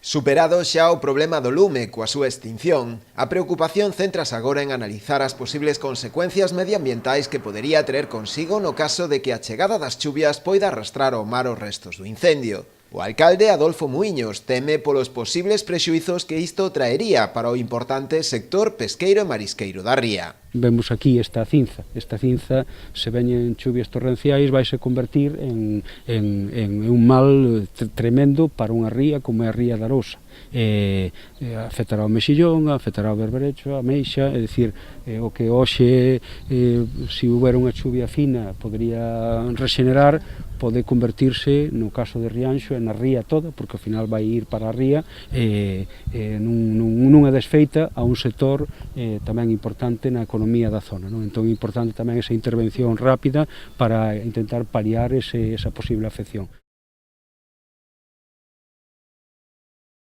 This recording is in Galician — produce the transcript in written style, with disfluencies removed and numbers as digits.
Superado xa o problema do lume coa súa extinción, a preocupación céntrase agora en analizar as posibles consecuencias medioambientais que podería ter consigo no caso de que a chegada das chuvias poida arrastrar ao mar os restos do incendio. O alcalde Adolfo Muiños teme polos posibles prexuizos que isto traería para o importante sector pesqueiro e marisqueiro da ría. Vemos aquí esta cinza, se veñen chuvias torrenciais vaise convertir en un mal tremendo para unha ría como é a ría da Arosa. Afectará o mexillón, afectará o berberecho, a meixa, é dicir, o que hoxe, se houbera unha chuvia fina, podería regenerar, pode convertirse, no caso de Rianxo, na ría toda, porque ao final vai ir para a ría, nunha desfeita a un sector tamén importante na economía da zona. Entón é importante tamén esa intervención rápida para intentar paliar esa posible afección.